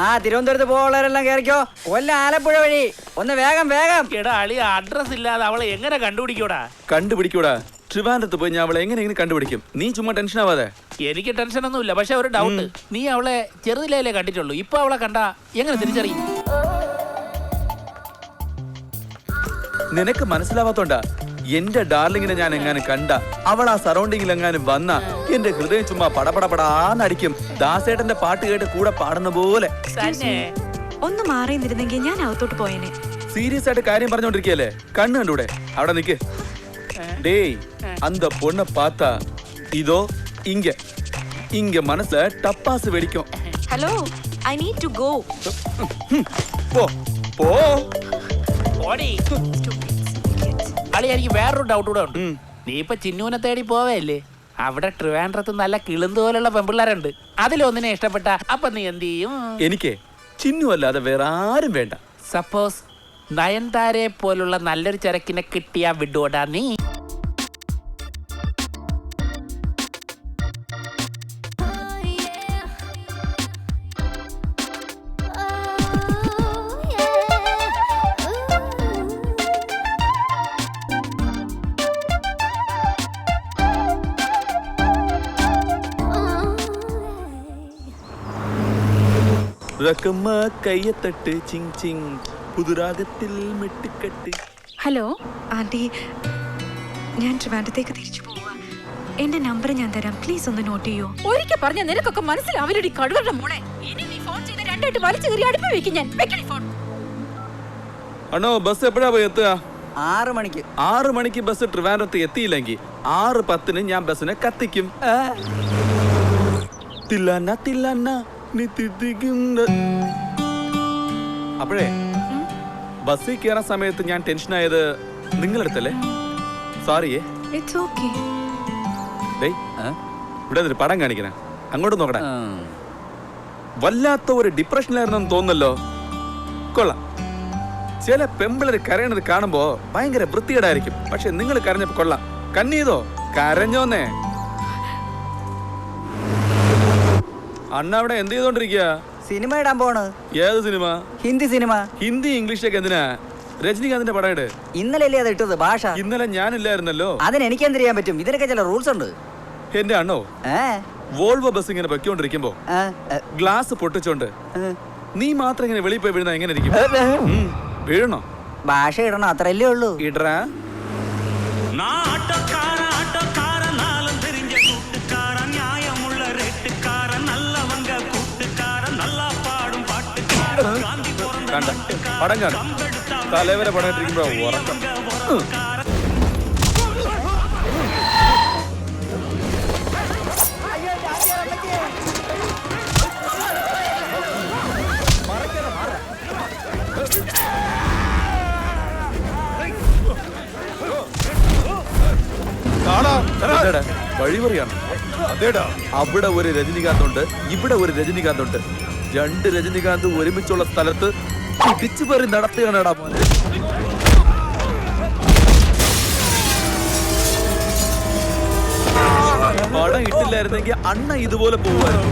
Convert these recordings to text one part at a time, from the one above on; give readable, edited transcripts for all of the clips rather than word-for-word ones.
ആ തിരുവനന്തപുരത്ത് പോകുള്ളവരെല്ലാം കയറിക്കോ. കൊല്ലം ആലപ്പുഴ വഴി. ഒന്ന് വേഗം വേഗം. എടാ അളി അഡ്രസ് ഇല്ലാതെ അവളെ എങ്ങനെ കണ്ടുപിടിക്കൂടാ? ട്രിവാൻഡ്രത്ത് പോയി ഞാൻ അവളെ എങ്ങനെ കണ്ടുപിടിക്കും? നീ ചുമ്മാ ടെൻഷൻ ആവാതെ. എനിക്ക് ടെൻഷൻ ഒന്നുമില്ല, പക്ഷെ ഒരു ഡൗട്ട്. നീ അവളെ ചെറുതിലേ കണ്ടിട്ടുള്ളൂ, ഇപ്പൊ അവളെ കണ്ടാ എങ്ങനെ തിരിച്ചറിയും? നിനക്ക് മനസ്സിലാവാത്തോണ്ടാ. എന്റെ ഡാർലിങ്ങിനെ ഞാൻ എങ്ങാനും കണ്ട, അവൾ ആ സറൗണ്ടിങ്ങിൽ എങ്ങാനും വന്ന എന്റെ ഹൃദയം ചുമ്മാ പടപടപടാന്നടിക്കും. ദാസേട്ടന്റെ പാട്ട് കേട്ട് കൂടെ പാടുന്ന പോലെ. ഒന്ന് മാറി നിന്നിരുന്നെങ്കിൽ ഞാൻ അകത്തോട്ട് പോയേനെ. സീരിയസ് ആയിട്ട് കാര്യം പറഞ്ഞോണ്ടിരിക്കല്ലേ? കണ്ണു കണ്ടൂടെ? അവിടെ നിക്ക്. டேய், அந்த பொண்ணை பார்த்தா இதோ இங்க இங்க மனசுல டப்பாசு வெடிக்கும். Hello, I need to go. പോ പോ. അളി എനിക്ക് വേറൊരു ഡൗട്ട് കൂടെ ഉണ്ട്. നീ ഇപ്പൊ ചിന്നൂനെ തേടി പോവേല്ലേ? അവിടെ ട്രിവാൻഡ്രത്ത് നല്ല കിളുന്ത് പോലുള്ള പെമ്പിള്ളേരുണ്ട്. അതിലൊന്നിനെ ഇഷ്ടപ്പെട്ട അപ്പൊ നീ എന്ത് ചെയ്യും? എനിക്ക് ചിന്നു അല്ലാതെ വേറെ ആരും വേണ്ട. സപ്പോസ് നയൻതാരയെ പോലുള്ള നല്ലൊരു ചരക്കിനെ കിട്ടിയാ വിടോടാ നീ? കയ്യത്തട്ട് ചിങ് ചിങ് പുതുരാഗത്തിൽ മെട്ടിക്കെട്ട്. ഹലോ ആന്റി, ഞാൻ ട്രിവാൻഡ്രത്തേക്ക് തിരിച്ചു പോവാ. എന്റെ നമ്പർ ഞാൻ തരാം, പ്ലീസ് ഒന്ന് നോട്ട് ചെയ്യൂ. ഒരിക്കൽ പറഞ്ഞ നിനക്കൊക്കെ മനസ്സിലാവില്ലടി കടുവരുടെ മോളെ. ഇനി നീ ഫോൺ ചെയ്ത് രണ്ടായിട്ട് വലിച്ചു കയറി അടുപ്പ് വെക്കും ഞാൻ. വെക്കണി ഫോൺ. അണ്ണോ, ബസ് എപ്പോഴാ പോയി എത്തുക? 6 മണിക്ക്. 6 മണിക്ക് ബസ് ട്രിവാൻഡ്രത്ത് എത്തിയില്ലെങ്കിൽ 6:10 ഞാൻ ബസ്സിനെ കത്തിക്കും. തില്ലാന തില്ലാന നീ തിരിക്കുന്ന. അപ്പോഴേ ബസ്സിൽ കയറാൻ സമയത്ത് ഞാൻ ടെൻഷനായത് നിങ്ങളടുത്തല്ലേ? സോറിയേ. It's okay. ഇവിടെ ഒരു പടം കാണിക്കണ, അങ്ങോട്ട് നോക്കണേ. വല്ലാത്ത ഒരു ഡിപ്രഷനിലായിരുന്നെന്ന് തോന്നുന്നല്ലോ. കൊള്ളാം. ചില പെമ്പിളര് കരയണത് കാണുമ്പോ ഭയങ്കര വൃത്തികേടായിരിക്കും, പക്ഷെ നിങ്ങൾ കരഞ്ഞപ്പോ കൊള്ളാം. കണ്ണീതോ? കരഞ്ഞോന്നേ. അണ്ണ അവിടെ എന്ത് ചെയ്തോണ്ടിരിക്കുക? സിനിമ ഇടാൻ പോണ്. ഏത് സിനിമ? ഹിന്ദി സിനിമ. ഹിന്ദി ഇംഗ്ലീഷൊക്കെ എന്തിനാ? രജനികാന്തിന്റെ പടം ഇട്. ഇന്നലെ അത് ഇട്ടത് ഭാഷ. ഇന്നലെ ഞാനില്ലായിരുന്നല്ലോ. അതിന് എനിക്ക് എന്ത് ചെയ്യാൻ പറ്റും? ഇതിനൊക്കെ ചില റൂൾസ് ഉണ്ട്. എന്റെ അണ്ണോ, വോൾവോ ബസ് ഇങ്ങനെ പൊയ്ക്കൊണ്ടിരിക്കുമ്പോ ഗ്ലാസ് പൊട്ടിച്ചോണ്ട് നീ മാത്രം ഇങ്ങനെ വെളിയിൽ പോയി വീഴുന്ന എങ്ങനെ ഇരിക്കും? വീഴണോ? ഭാഷ ഇടണം, അത്രയല്ലേ ഉള്ളൂ. ഇടറാ. കണ്ട പടം കാണും. തലവരെ പടം ഇട്ടിരിക്കുമ്പോ ഉറക്കം. വഴി പറയാണ്. അവിടെ ഒരു രജനികാന്ത് ഉണ്ട്, ഇവിടെ ഒരു രജനികാന്ത് ഉണ്ട്. 2 രജനികാന്ത് ഒരുമിച്ചുള്ള സ്ഥലത്ത് പിടിച്ചു പേറി നടത്തുകയാണടാ മോനെ. പടം ഇട്ടില്ലായിരുന്നെങ്കിൽ അണ്ണ ഇതുപോലെ പോവായിരുന്നു.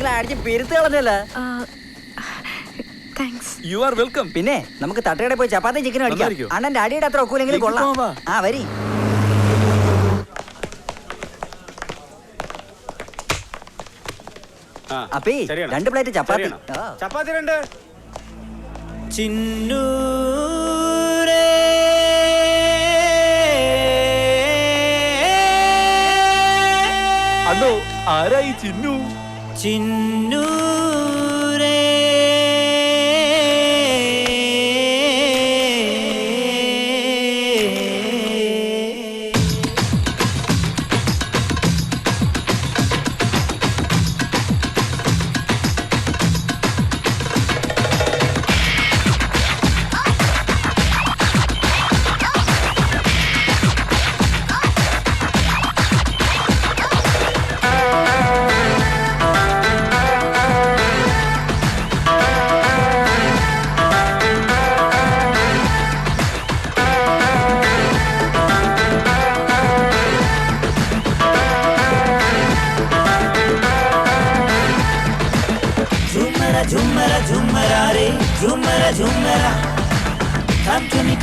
അണ്ണനെ അടിച്ച് പിരുത്ത് കളഞ്ഞല്ലേ. താങ്ക്സ്. You are welcome. പിന്നെ നമുക്ക് തട്ടുകടയിൽ പോയി ചപ്പാത്തി ചിക്കനും അടിക്കാം. നന്നായിരിക്കും. അണ്ണന്റെ അടിയുടെ അത്ര ഒക്കൂലെങ്കിലും എനിക്ക് കൊള്ളാം. പോവാം. ആ വരി. അപ്പി 2 പ്ലേറ്റ് ചപ്പാത്തി. ആ. ചപ്പാത്തി 2. അണ്ണോ ആരായി Chinnu?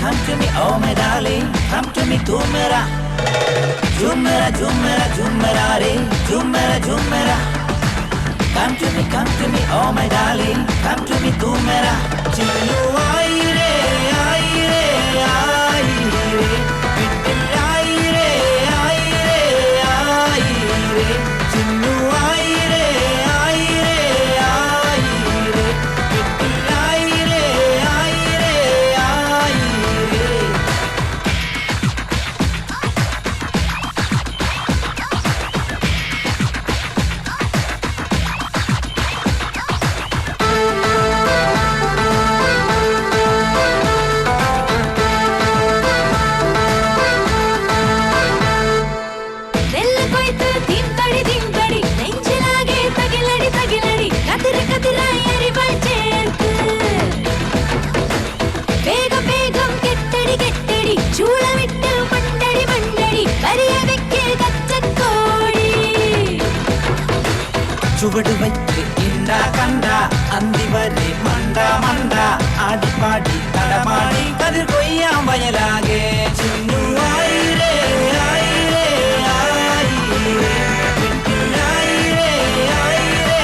Come to me, oh my darling. Come to me, tu mera. Jumera, jumera, jumera, re. Jumera, jumera. Come to me, oh my darling. Come to me, tu mera. Chillu ai re, ai re, ai re. Vittil ai re, ai re, ai re. Chillu ai re, ai re, ai re. Vittil ai re, ai re, ai re. നെല്ലുകൊയ്ത്ത് തീംതടി തീംതടി നെഞ്ചിലാകെ തകിലടി തകിലടി കതിര കതിരായി എരിവാൾ ചേർത്ത് വേഗം വേഗം കെട്ടടി കെട്ടടി ചൂളമിട്ട് മണ്ടടി മണ്ടടി വരിയ വെക്ക് കച്ചക്കോടി ചുവട് വയ്ക്ക് ഇണ്ട കണ്ട അന്തി വരെ മണ്ട മണ്ട ആടിപ്പാടി തടമാടി കതിർ കൊയ്യാൻ വയലാകെ ചിന്നു ആയിരേ ആയിരേ ആയിരേ വെട്ടിലായിരേ ആയിരേ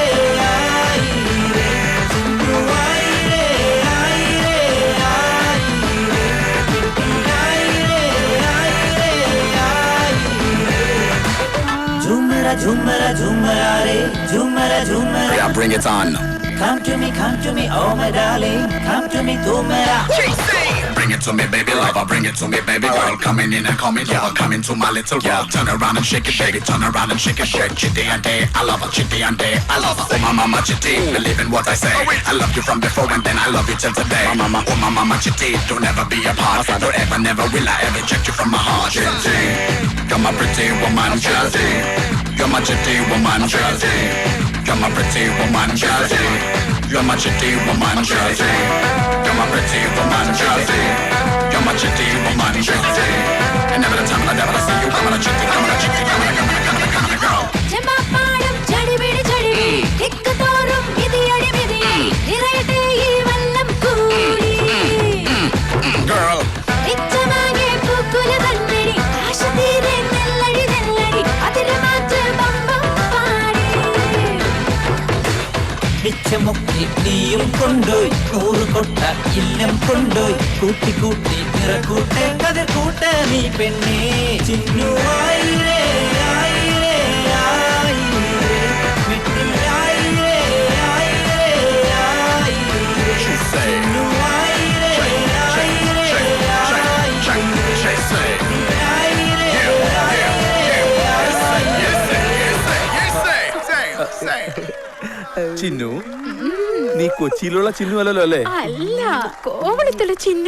ആയിരേ ചിന്നു ആയിരേ ആയിരേ ആയിരേ വെട്ടിലായിരേ ആയിരേ ആയിരേ झूमरा झूमरा झूमरा रे झूमरा झूमरा Yeah, bring it on. Come to me, oh my darling. Come to me, tu mera. Bring it to me, baby lover. Bring it to me, baby girl. Coming in and coming over. Coming to my little world. Turn around and shake it, baby. Turn around and shake it, shake. Chitty and day, I love her. Chitty and day, I love her. Oh my mama chitty, believe in what I say. I love you from before and then I love you till today. Oh my mama chitty, don't ever be apart. Don't ever, never will I ever reject you from my heart. Chitty, you're my pretty woman, Chitty. You're my chitty woman, Chitty. You're my pretty woman, Chitty. You're my chitty woman, Chitty. You're my pretty woman, Chitty. You're my chitty woman, Chitty. And never the time I never see you coming a chitty, coming a chitty, coming a girl. ചെമ്മാപ്പാടം ചടിപിടി ചടിപിടി ദിക്ക് തോറും മിതിയടി മിതിയടി നിറയട്ടെ ഈ വല്ലം കൂടി Girl. ഇച്ചമാകെ പൂക്കുല തന്നടി ആശ തീരെ നെല്ലടി നെല്ലടി അതിരമാറ്റ് ബമ്പം പാടി മിച്ചമൊക്കെ നീയും കൊണ്ടോയി 100 കൊട്ട ഇല്ലം കൊണ്ടോയി കൂട്ടി കൂട്ടി നിറക്കൂട്ടെ കതിർ കൂട്ട നീ പെണ്ണേ ചിന്നു ആയിരേ ആയിരേ ആയിരേ വെട്ടിൽ ആയിരേ ആയിരേ ആയിരേ ചിന്നു ആയിരേ ആയിരേ ചിന്നു നീ കൊച്ചിയിലുള്ള ചിന്നു അല്ലല്ലോ അല്ലേ? അല്ല കോവളത്തുള്ള ചിന്നു.